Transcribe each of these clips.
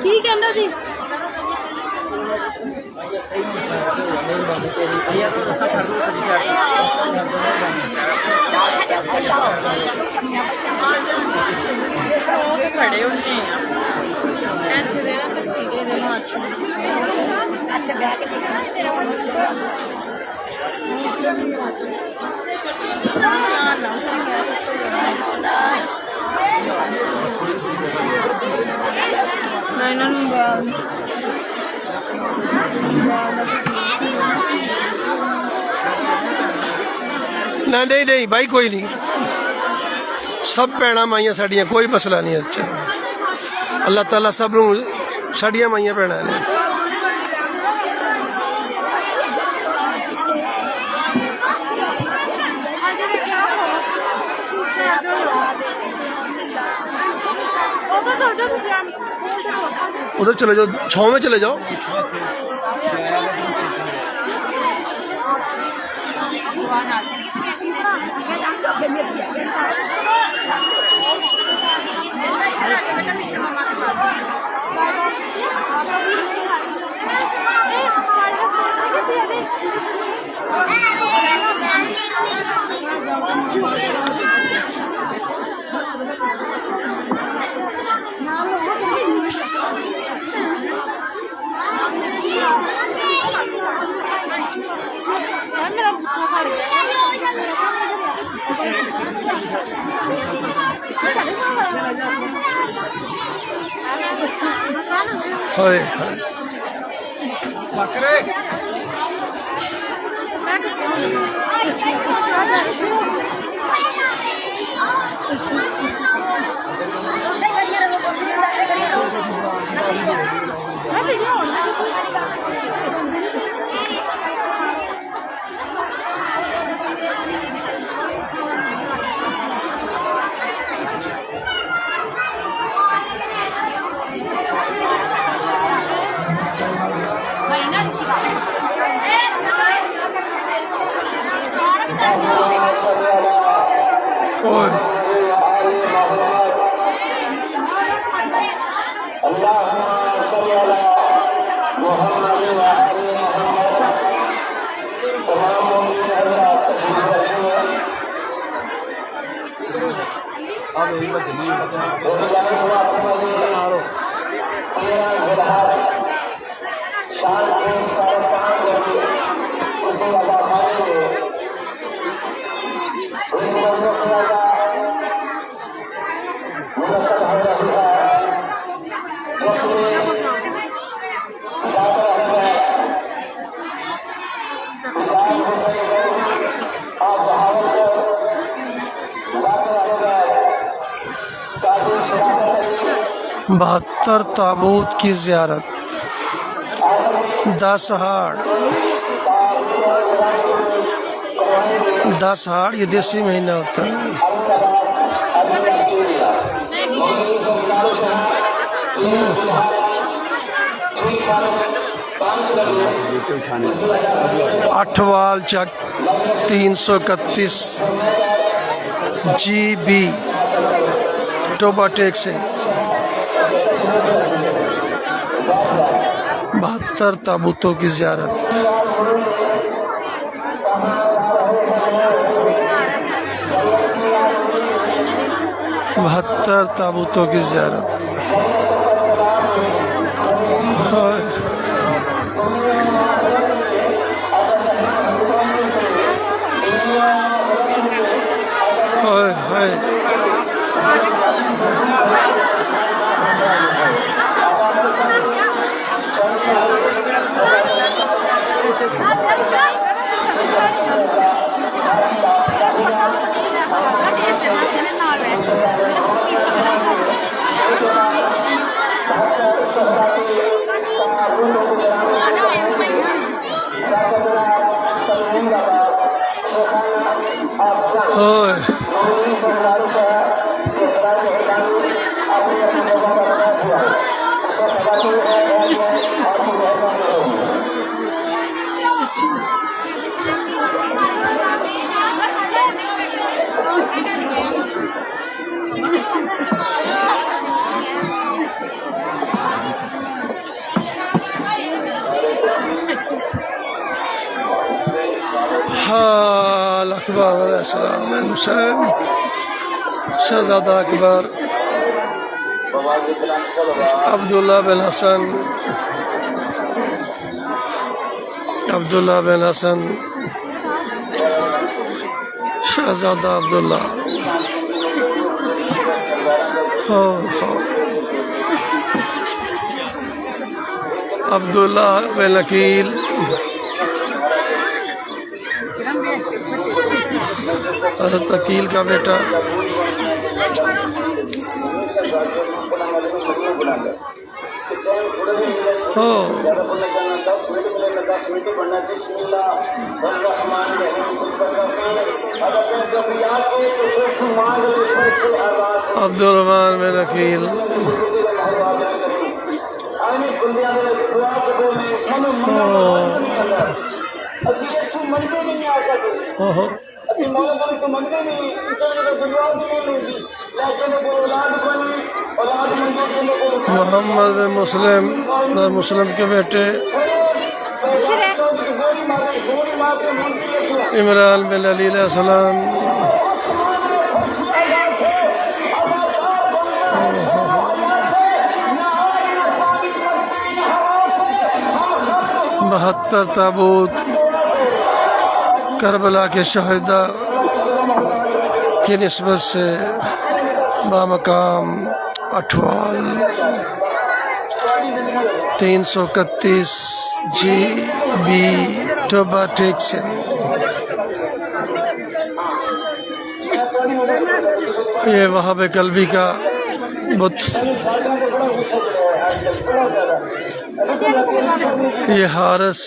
ठीक है ना जी खड़े होने ना नहीं नहीं भाई कोई नहीं सब भैन माइया साड़ियाँ कोई मसला नहीं। अच्छा अल्लाह ताला सब नूं साड़ियाँ माइया भैन ने उधर चले जाओ, छाँव में चले जाओ। हाय बकरे बहत्तर ताबूत की ज़ियारत 10 हाड़ 10 हाड़ ये देसी महीना होता है। अठवाल चक 331 GB टोबा टेक से 72 ताबूतों की ज़ियारत। 72 ताबूतों की ज़ियारत। हाय हाय हाय ओए हाल अकबर अलैहिस्सलाम हुसैन शहजादा अकबर अब्दुल्ला बिन हसन शहजादा अब्दुल्ला अब्दुल्ला बिन अकील हज़रत अकील का बेटा हो अब्दुर्रहमान बिन अकील मोहम्मद मुस्लिम के बेटे इमरान बिन अली अलैहिस्सलाम बहत्तर ताबूत करबला के शहीदा की निस्बत से बामकाम अठवाल 331 GB टोबा टेक्सन। ये वहाब कल्बी का बुत, ये हारिस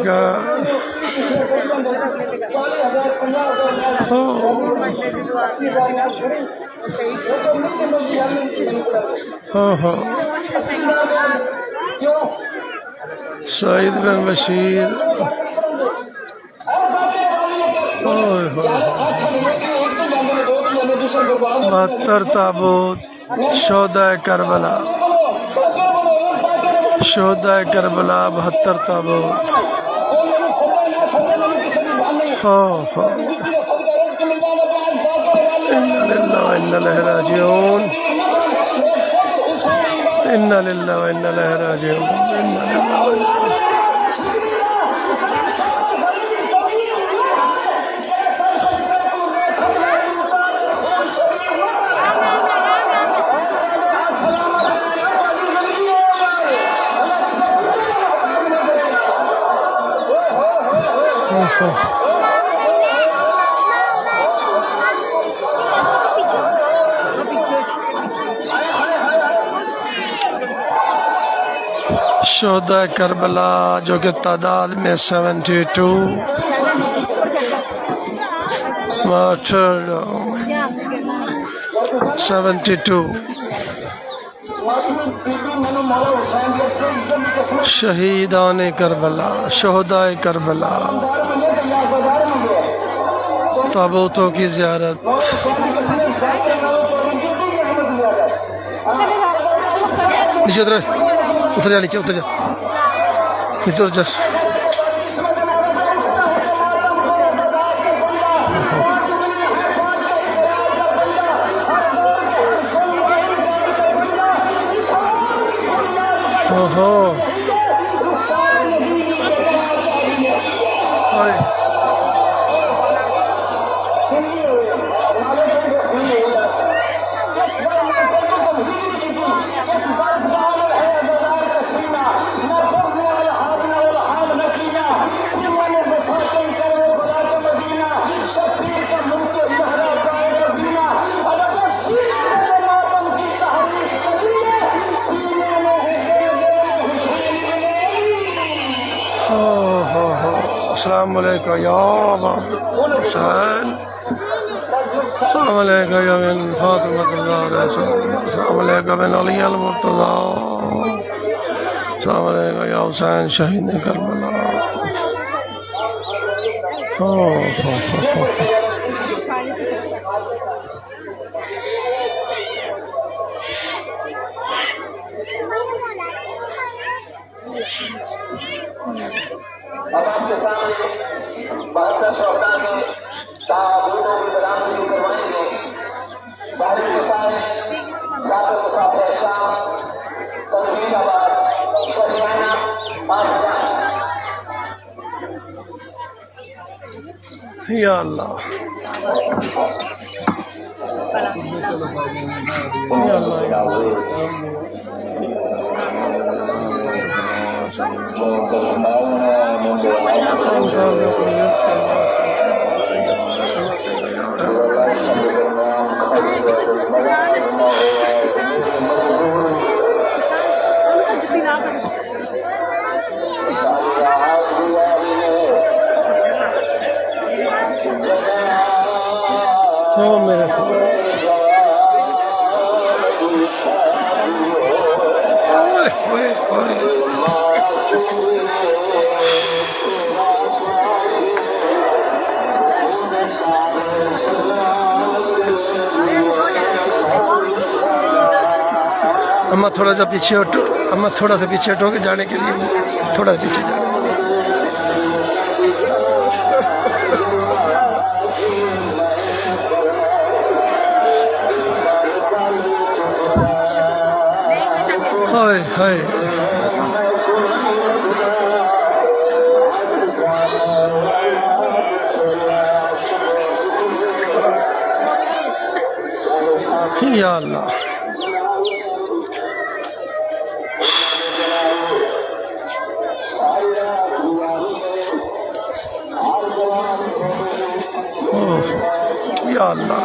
का हो सईद बिन बशीर 72 ताबूत शोदा करबला 72 ताबूत हो इन्ना लिल्लाहि व इन्ना इलैहि राजिऊन इन्ना लिल्लाहि व इन्ना इलैहि राजिऊन इन्ना लिल्लाहि व शोदा करबला जो कि तादाद में 72 शहीदान करबला शोहदाए करबला ताबूतों की ज़ियारत। नीचे उतर जा, नीचे उतर जा, नीचे उतर जा। ओहो अस्सलाम वालेकुम या हुसैन, अस्सलाम वालेकुम या बिन फातिमा, अस्सलाम वालेकुम बिन अली अल मुर्तज़ा, अस्सलाम वालेकुम या हुसैन शहीद करबला। अब आपके सामने 72 शौकात के ताबूतों की बरामदगी करवाएंगे। बारिश के साथ जाकर मुसाफिर शाम तनवीराबाद शहरियाना पाकिस्तान। या अल्लाह या मेरे अम्मा थोड़ा सा पीछे हटो, अम्मा थोड़ा सा पीछे हटो के जाने के लिए, थोड़ा सा पीछे जाने। हाय हाय या अल्लाह या अल्लाह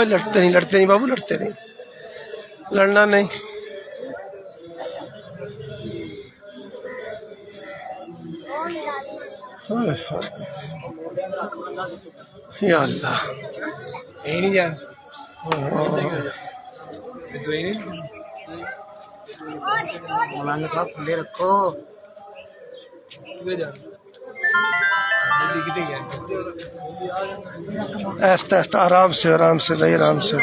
लड़ते नहीं बाबू, लड़ते नहीं, लड़ना नहीं। या अल्लाह नहीं जान मौलाना साहब खुले रखो। ऐसा ऐसा आराम से नहीं, आराम से।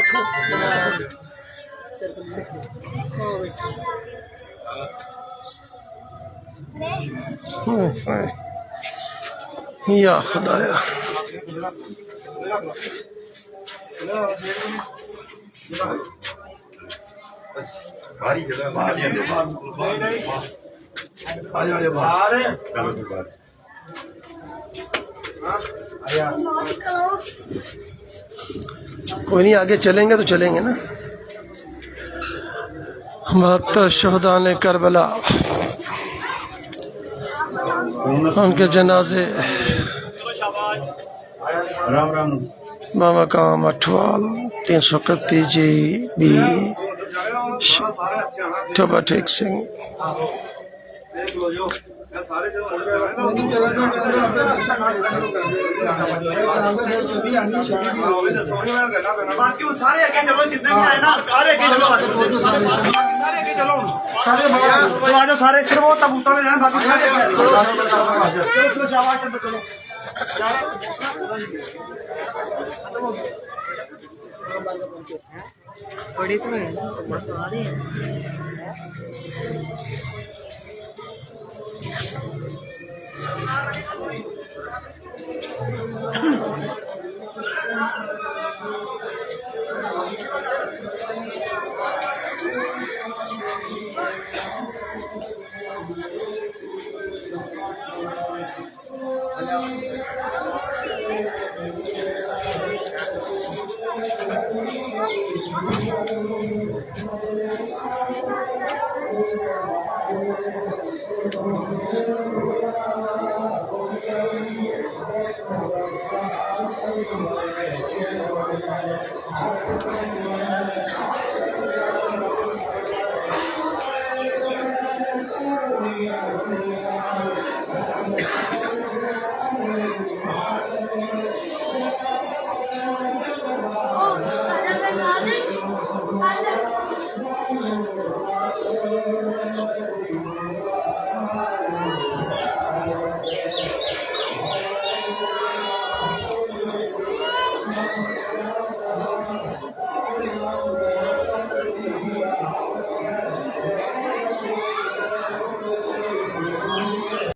या खुदाया भारी जगह कोई नहीं, आगे चलेंगे तो चलेंगे ना। 72 शहदा ने करबला, उनके जनाजे राम राम बाबा काम अठवाल 331 GB टोबा टेक सिंह। ਸਾਰੇ ਜਦੋਂ ਬਾਕੀ ਹੁਣ ਸਾਰੇ ਅੱਗੇ ਚਲੋ ਜਿੰਨੇ ਵੀ ਆਏ ਨਾ ਸਾਰੇ ਅੱਗੇ ਚਲੋ ਸਾਰੇ ਅੱਗੇ ਚਲੋ ਸਾਰੇ ਆ ਜਾਓ ਸਾਰੇ ਸਿਰਫ ਉਹ ਤਬੂਤਾਂ ਦੇ ਰਹਿਣ ਬਾਕੀ ਸਾਰੇ ਅੱਗੇ ਚਲੋ ਸ਼ਾਬਾਸ਼ ਚਲੋ बड़ी तो है Oh,